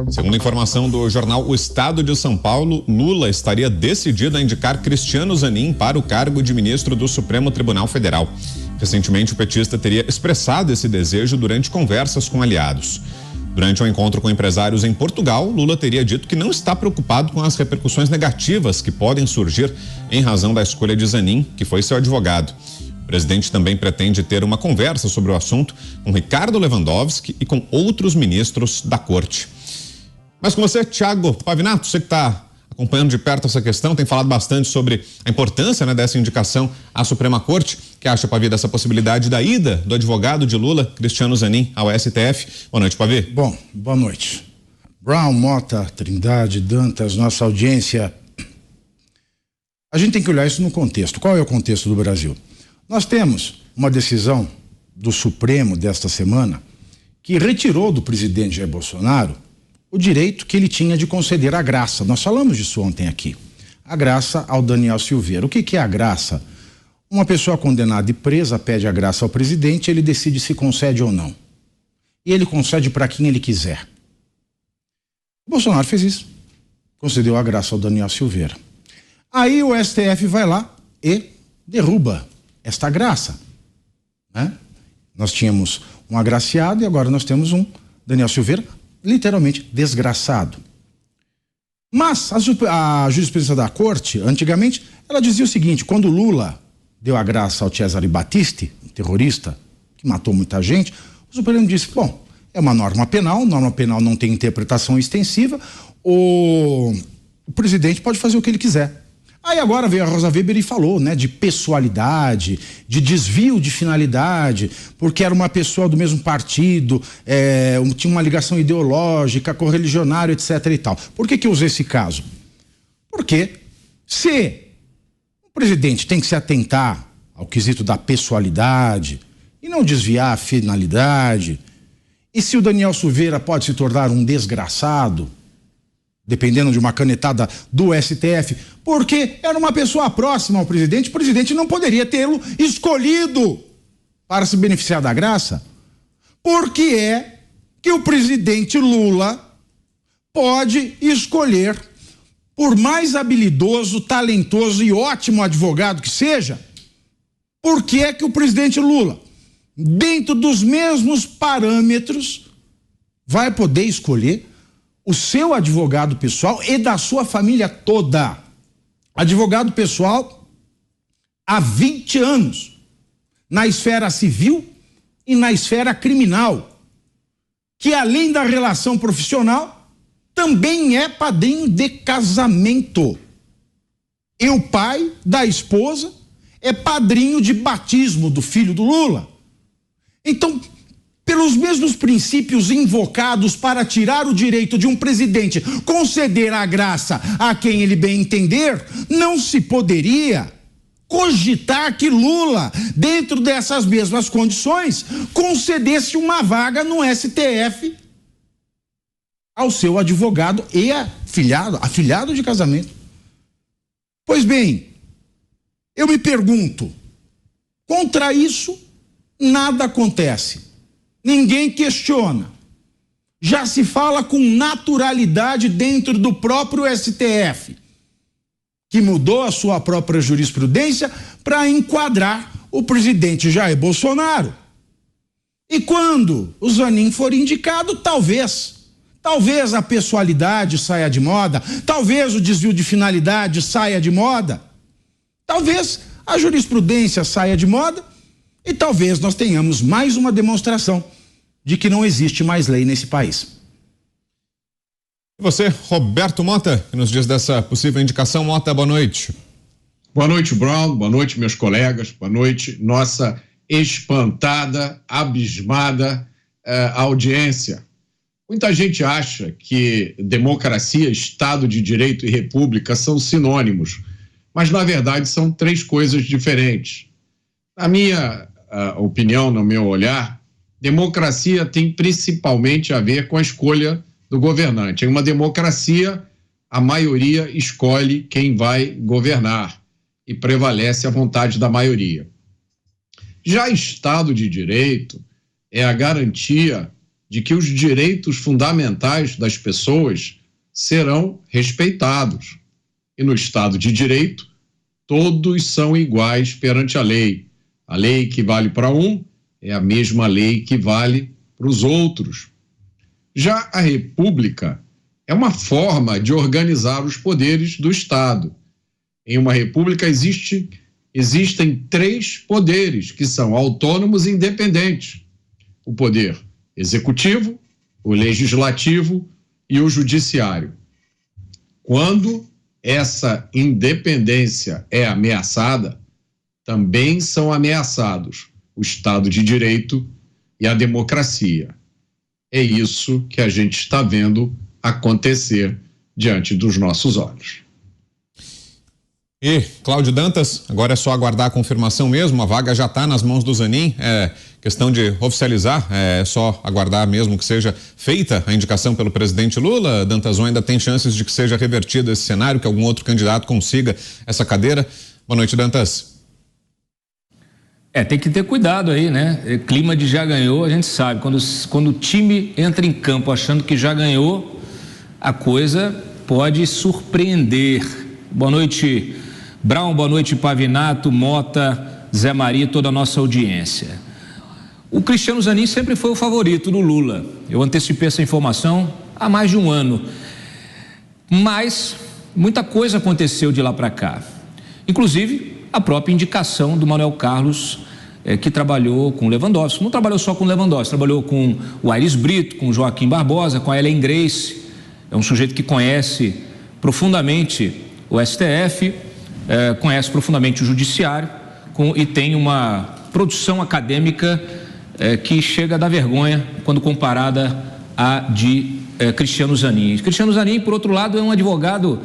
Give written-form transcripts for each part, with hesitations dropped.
Segundo informação do jornal O Estado de São Paulo, Lula estaria decidido a indicar Cristiano Zanin para o cargo de ministro do Supremo Tribunal Federal. Recentemente, o petista teria expressado esse desejo durante conversas com aliados. Durante um encontro com empresários em Portugal, Lula teria dito que não está preocupado com as repercussões negativas que podem surgir em razão da escolha de Zanin, que foi seu advogado. O presidente também pretende ter uma conversa sobre o assunto com Ricardo Lewandowski e com outros ministros da corte. Mas com você, Thiago Pavinato, você que está acompanhando de perto essa questão, tem falado bastante sobre a importância, dessa indicação à Suprema Corte. O que acha, Pavi, dessa possibilidade da ida do advogado de Lula, Cristiano Zanin, ao STF? Boa noite, Pavi. Bom, boa noite. Brown, Mota, Trindade, Dantas, nossa audiência. A gente tem que olhar isso no contexto. Qual é o contexto do Brasil? Nós temos uma decisão do Supremo desta semana que retirou do presidente Jair Bolsonaro o direito que ele tinha de conceder a graça. Nós falamos disso ontem aqui. A graça ao Daniel Silveira. O que é a graça? Uma pessoa condenada e presa pede a graça ao presidente, ele decide se concede ou não. E ele concede para quem ele quiser. O Bolsonaro fez isso. Concedeu a graça ao Daniel Silveira. Aí o STF vai lá e derruba esta graça. Nós tínhamos um agraciado e agora nós temos um Daniel Silveira literalmente desgraçado. Mas a jurisprudência da corte, antigamente, ela dizia o seguinte: quando Lula deu a graça ao Cesare Battisti, um terrorista que matou muita gente, o Supremo disse, bom, é uma norma penal não tem interpretação extensiva, o presidente pode fazer o que ele quiser. Aí agora veio a Rosa Weber e falou, de pessoalidade, de desvio de finalidade, porque era uma pessoa do mesmo partido, tinha uma ligação ideológica, correligionário, etc. e tal. Por que eu usei esse caso? Porque se o presidente tem que se atentar ao quesito da pessoalidade e não desviar a finalidade, e se o Daniel Silveira pode se tornar um desgraçado, dependendo de uma canetada do STF, porque era uma pessoa próxima ao presidente, o presidente não poderia tê-lo escolhido para se beneficiar da graça. Por que é que o presidente Lula pode escolher, por mais habilidoso, talentoso e ótimo advogado que seja, por que é que o presidente Lula, dentro dos mesmos parâmetros, vai poder escolher o seu advogado pessoal e da sua família toda? Advogado pessoal há 20 anos, na esfera civil e na esfera criminal, que além da relação profissional, também é padrinho de casamento. E o pai da esposa é padrinho de batismo do filho do Lula. Então, pelos mesmos princípios invocados para tirar o direito de um presidente conceder a graça a quem ele bem entender, não se poderia cogitar que Lula, dentro dessas mesmas condições, concedesse uma vaga no STF ao seu advogado e afilhado de casamento. Pois bem, eu me pergunto, contra isso nada acontece. Ninguém questiona. Já se fala com naturalidade dentro do próprio STF, que mudou a sua própria jurisprudência para enquadrar o presidente Jair Bolsonaro. E quando o Zanin for indicado, talvez a pessoalidade saia de moda, talvez o desvio de finalidade saia de moda, talvez a jurisprudência saia de moda, e talvez nós tenhamos mais uma demonstração de que não existe mais lei nesse país. E você, Roberto Mota, que nos diz dessa possível indicação. Mota, boa noite. Boa noite, Brown, boa noite, meus colegas, boa noite, nossa espantada, abismada audiência. Muita gente acha que democracia, Estado de Direito e República são sinônimos, mas na verdade são três coisas diferentes. Na minha opinião, no meu olhar, democracia tem principalmente a ver com a escolha do governante. Em uma democracia, a maioria escolhe quem vai governar e prevalece a vontade da maioria. Já Estado de Direito é a garantia de que os direitos fundamentais das pessoas serão respeitados. E no Estado de Direito, todos são iguais perante a lei. A lei que vale para um é a mesma lei que vale para os outros. Já a República é uma forma de organizar os poderes do Estado. Em uma república existem 3 poderes que são autônomos e independentes: o poder executivo, o legislativo e o judiciário. Quando essa independência é ameaçada, também são ameaçados o Estado de Direito e a democracia. É isso que a gente está vendo acontecer diante dos nossos olhos. E, Cláudio Dantas, agora é só aguardar a confirmação mesmo, a vaga já está nas mãos do Zanin, é questão de oficializar, é só aguardar mesmo que seja feita a indicação pelo presidente Lula. Dantas, ainda tem chances de que seja revertido esse cenário, que algum outro candidato consiga essa cadeira? Boa noite, Dantas. Tem que ter cuidado aí, né? Clima de já ganhou, a gente sabe, quando o time entra em campo achando que já ganhou, a coisa pode surpreender. Boa noite, Brown, boa noite, Pavinato, Mota, Zé Maria e toda a nossa audiência. O Cristiano Zanin sempre foi o favorito do Lula. Eu antecipei essa informação há mais de um ano. Mas muita coisa aconteceu de lá para cá. Inclusive, a própria indicação do Manuel Carlos, que trabalhou com Lewandowski. Não trabalhou só com Lewandowski, trabalhou com o Aires Brito, com o Joaquim Barbosa, com a Ellen Grace. É um sujeito que conhece profundamente o STF, conhece profundamente o Judiciário e tem uma produção acadêmica que chega a dar vergonha quando comparada à de Cristiano Zanin. Cristiano Zanin, por outro lado, é um advogado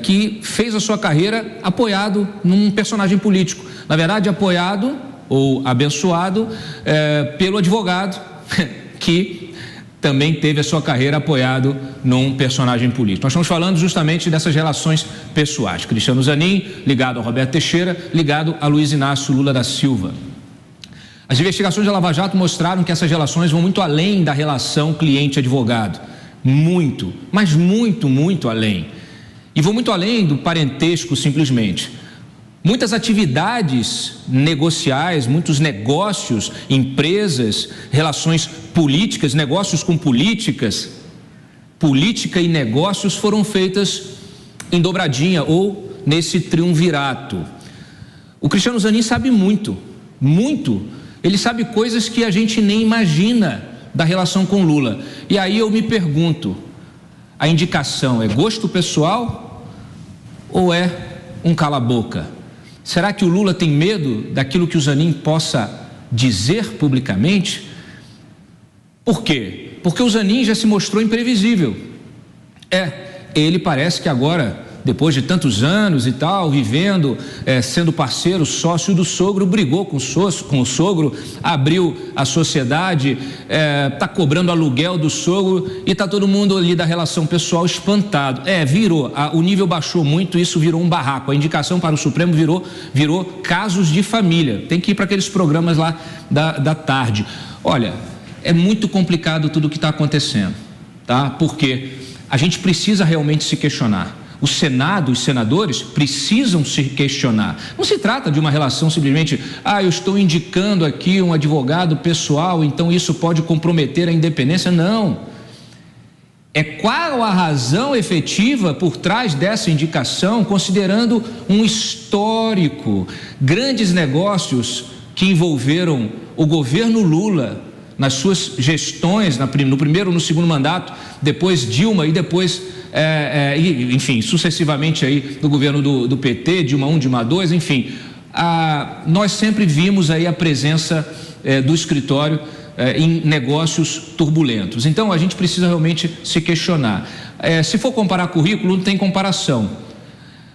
que fez a sua carreira apoiado num personagem político. Na verdade, apoiado ou abençoado pelo advogado que também teve a sua carreira apoiado num personagem político. Nós estamos falando justamente dessas relações pessoais. Cristiano Zanin, ligado a Roberto Teixeira, ligado a Luiz Inácio Lula da Silva. As investigações da Lava Jato mostraram que essas relações vão muito além da relação cliente-advogado. Muito, mas muito, muito além. E vão muito além do parentesco simplesmente. Muitas atividades negociais, muitos negócios, empresas, relações políticas, negócios com políticas, política e negócios foram feitas em dobradinha ou nesse triunvirato. O Cristiano Zanin sabe muito, muito. Ele sabe coisas que a gente nem imagina da relação com Lula. E aí eu me pergunto, a indicação é gosto pessoal ou é um cala-boca? Será que o Lula tem medo daquilo que o Zanin possa dizer publicamente? Por quê? Porque o Zanin já se mostrou imprevisível. Ele parece que agora, depois de tantos anos e tal, vivendo, sendo parceiro, sócio do sogro, brigou com o sogro, abriu a sociedade, está cobrando aluguel do sogro e está todo mundo ali da relação pessoal espantado. Virou, o nível baixou muito, isso virou um barraco. A indicação para o Supremo virou casos de família. Tem que ir para aqueles programas lá da tarde. Olha, é muito complicado tudo o que está acontecendo, tá? Porque a gente precisa realmente se questionar. O Senado, os senadores precisam se questionar. Não se trata de uma relação simplesmente, eu estou indicando aqui um advogado pessoal, então isso pode comprometer a independência. Não. É qual a razão efetiva por trás dessa indicação, considerando um histórico, grandes negócios que envolveram o governo Lula nas suas gestões, no primeiro e no segundo mandato, depois Dilma e depois enfim, sucessivamente aí do governo do PT, Dilma 1, Dilma 2, enfim, nós sempre vimos aí a presença do escritório em negócios turbulentos. Então a gente precisa realmente se questionar. Se for comparar currículo, não tem comparação.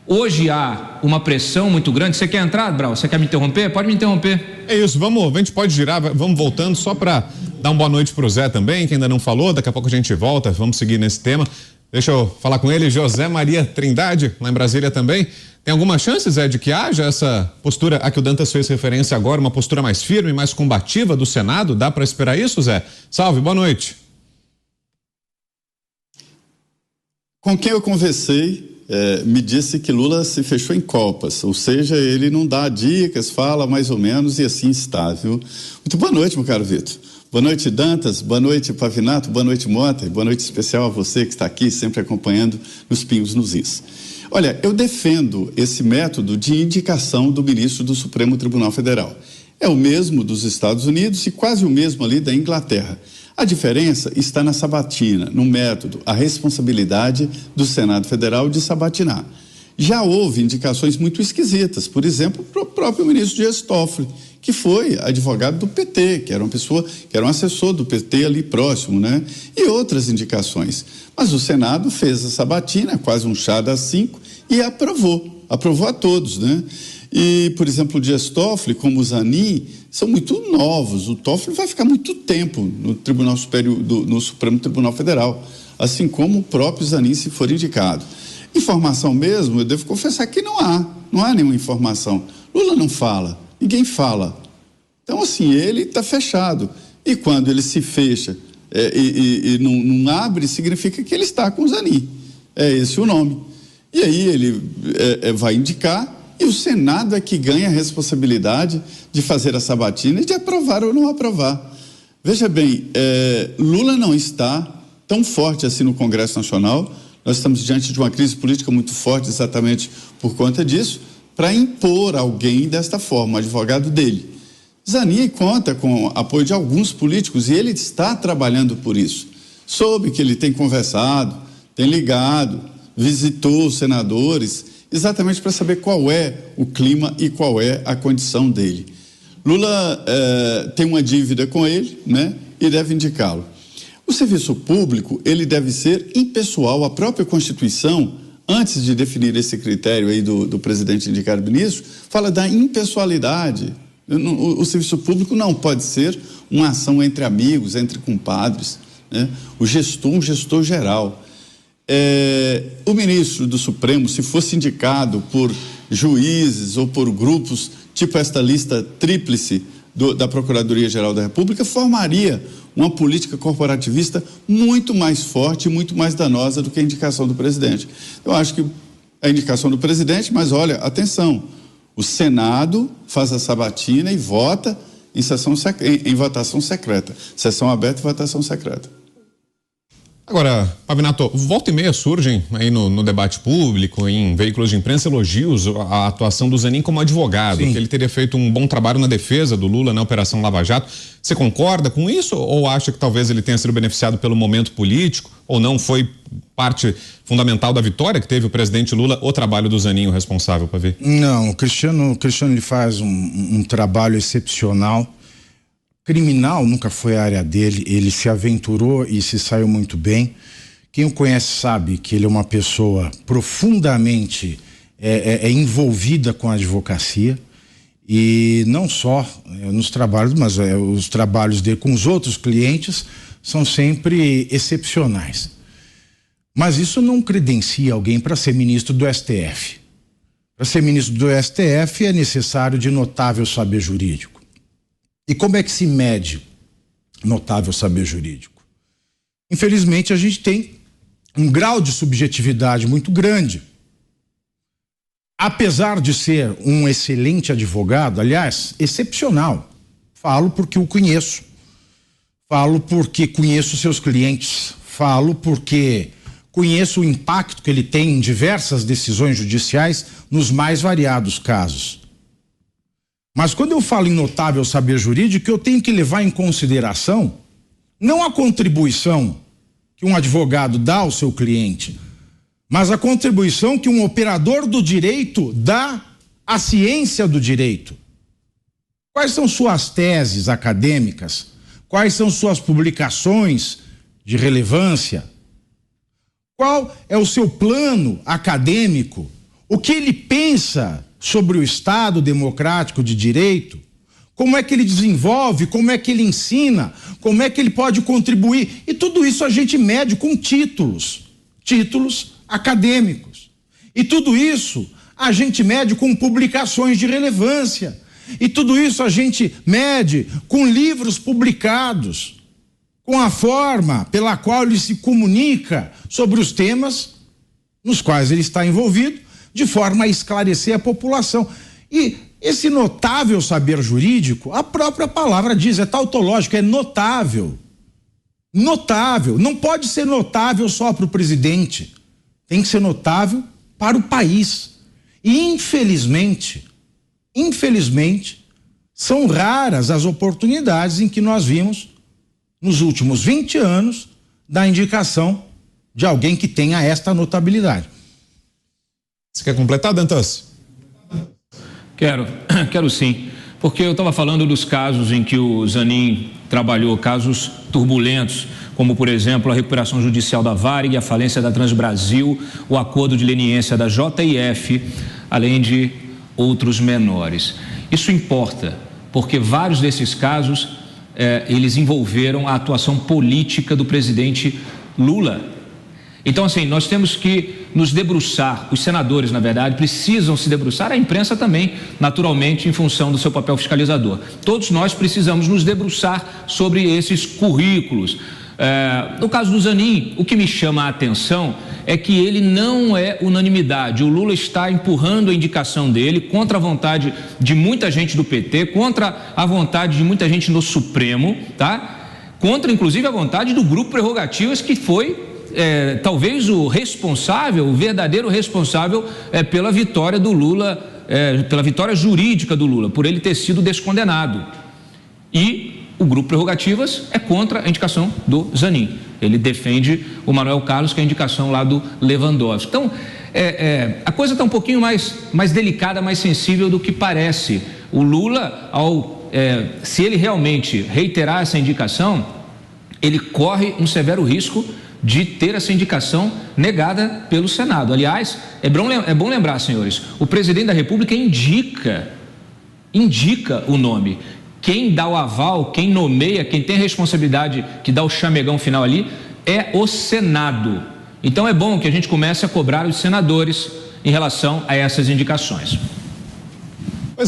Hoje há uma pressão muito grande. Você quer entrar, Brau? Você quer me interromper? Pode me interromper. É isso, a gente pode girar, vamos voltando só para dar uma boa noite pro Zé também, que ainda não falou, daqui a pouco a gente volta, vamos seguir nesse tema. Deixa eu falar com ele, José Maria Trindade, lá em Brasília também. Tem alguma chance, Zé, de que haja essa postura a que o Dantas fez referência agora, uma postura mais firme, mais combativa do Senado? Dá para esperar isso, Zé? Salve, boa noite. Com quem eu conversei, me disse que Lula se fechou em copas, ou seja, ele não dá dicas, fala mais ou menos e assim está, viu? Muito boa noite, meu caro Vitor. Boa noite, Dantas, boa noite, Pavinato, boa noite, Mota, boa noite especial a você que está aqui sempre acompanhando nos pingos nos is. Olha, eu defendo esse método de indicação do ministro do Supremo Tribunal Federal. É o mesmo dos Estados Unidos e quase o mesmo ali da Inglaterra. A diferença está na sabatina, no método, a responsabilidade do Senado Federal de sabatinar. Já houve indicações muito esquisitas, por exemplo, para o próprio ministro Dias Toffoli, que foi advogado do PT, que era uma pessoa, que era um assessor do PT ali próximo, né? E outras indicações. Mas o Senado fez a sabatina, quase um chá das 5, e aprovou a todos, né? E, por exemplo, o Dias Toffoli, como o Zanin, são muito novos. O Toffoli vai ficar muito tempo no Tribunal Superior, no Supremo Tribunal Federal, assim como o próprio Zanin, se for indicado. Informação mesmo, eu devo confessar que não há nenhuma informação. Lula não fala, ninguém fala. Então, assim, ele está fechado. E quando ele se fecha e não abre, significa que ele está com o Zanin. É esse o nome. E aí ele vai indicar e o Senado é que ganha a responsabilidade de fazer a sabatina e de aprovar ou não aprovar. Veja bem, Lula não está tão forte assim no Congresso Nacional. Nós estamos diante de uma crise política muito forte exatamente por conta disso, para impor alguém desta forma, o advogado dele. Zanin conta com apoio de alguns políticos e ele está trabalhando por isso. Soube que ele tem conversado, tem ligado, visitou os senadores, exatamente para saber qual é o clima e qual é a condição dele. Lula tem uma dívida com ele, né, e deve indicá-lo. O serviço público, ele deve ser impessoal. A própria Constituição, antes de definir esse critério aí do presidente indicar o ministro, fala da impessoalidade. O serviço público não pode ser uma ação entre amigos, entre compadres, né? Um gestor geral. O ministro do Supremo, se fosse indicado por juízes ou por grupos, tipo esta lista tríplice da Procuradoria-Geral da República, formaria uma política corporativista muito mais forte e muito mais danosa do que a indicação do presidente. Eu acho que a indicação do presidente, mas olha, atenção, o Senado faz a sabatina e vota em votação secreta. Sessão aberta e votação secreta. Agora, Pavinato, volta e meia surgem aí no debate público, em veículos de imprensa, elogios à atuação do Zanin como advogado, Sim. que ele teria feito um bom trabalho na defesa do Lula na Operação Lava Jato. Você concorda com isso ou acha que talvez ele tenha sido beneficiado pelo momento político ou não foi parte fundamental da vitória que teve o presidente Lula, o trabalho do Zanin, o responsável, para ver? Não, o Cristiano ele faz um trabalho excepcional. Criminal nunca foi a área dele, ele se aventurou e se saiu muito bem. Quem o conhece sabe que ele é uma pessoa profundamente envolvida com a advocacia e não só nos trabalhos, mas os trabalhos dele com os outros clientes são sempre excepcionais. Mas isso não credencia alguém para ser ministro do STF. Para ser ministro do STF é necessário de notável saber jurídico. E como é que se mede notável saber jurídico? Infelizmente, a gente tem um grau de subjetividade muito grande. Apesar de ser um excelente advogado, aliás, excepcional, falo porque o conheço, falo porque conheço seus clientes, falo porque conheço o impacto que ele tem em diversas decisões judiciais nos mais variados casos. Mas quando eu falo em notável saber jurídico, eu tenho que levar em consideração não a contribuição que um advogado dá ao seu cliente, mas a contribuição que um operador do direito dá à ciência do direito. Quais são suas teses acadêmicas? Quais são suas publicações de relevância? Qual é o seu plano acadêmico? O que ele pensa sobre o Estado democrático de direito? Como é que ele desenvolve? Como é que ele ensina? Como é que ele pode contribuir? E tudo isso a gente mede com títulos acadêmicos. E tudo isso a gente mede com publicações de relevância. E tudo isso a gente mede com livros publicados, com a forma pela qual ele se comunica sobre os temas nos quais ele está envolvido, de forma a esclarecer a população. E esse notável saber jurídico, a própria palavra diz, é tautológico, é notável. Notável. Não pode ser notável só para o presidente. Tem que ser notável para o país. E infelizmente, são raras as oportunidades em que nós vimos, nos últimos 20 anos, da indicação de alguém que tenha esta notabilidade. Você quer completar, Dantas? Quero sim, porque eu estava falando dos casos em que o Zanin trabalhou, casos turbulentos, como, por exemplo, a recuperação judicial da Varig, a falência da Transbrasil, o acordo de leniência da JF, além de outros menores. Isso importa, porque vários desses casos, eles envolveram a atuação política do presidente Lula. Então, assim, nós temos que nos debruçar, os senadores, na verdade, precisam se debruçar, a imprensa também, naturalmente, em função do seu papel fiscalizador. Todos nós precisamos nos debruçar sobre esses currículos. No caso do Zanin, o que me chama a atenção é que ele não é unanimidade. O Lula está empurrando a indicação dele contra a vontade de muita gente do PT, contra a vontade de muita gente no Supremo, tá? Contra, inclusive, a vontade do Grupo Prerrogativas, que foi talvez o verdadeiro responsável pela vitória do Lula, pela vitória jurídica do Lula, por ele ter sido descondenado. E o Grupo Prerrogativas é contra a indicação do Zanin. Ele defende o Manuel Carlos, que é a indicação lá do Lewandowski. Então, a coisa está um pouquinho mais delicada, mais sensível do que parece. O Lula, se ele realmente reiterar essa indicação, ele corre um severo risco de ter essa indicação negada pelo Senado. Aliás, é bom lembrar, senhores, o presidente da República indica o nome. Quem dá o aval, quem nomeia, quem tem a responsabilidade, que dá o chamegão final ali, é o Senado. Então é bom que a gente comece a cobrar os senadores em relação a essas indicações.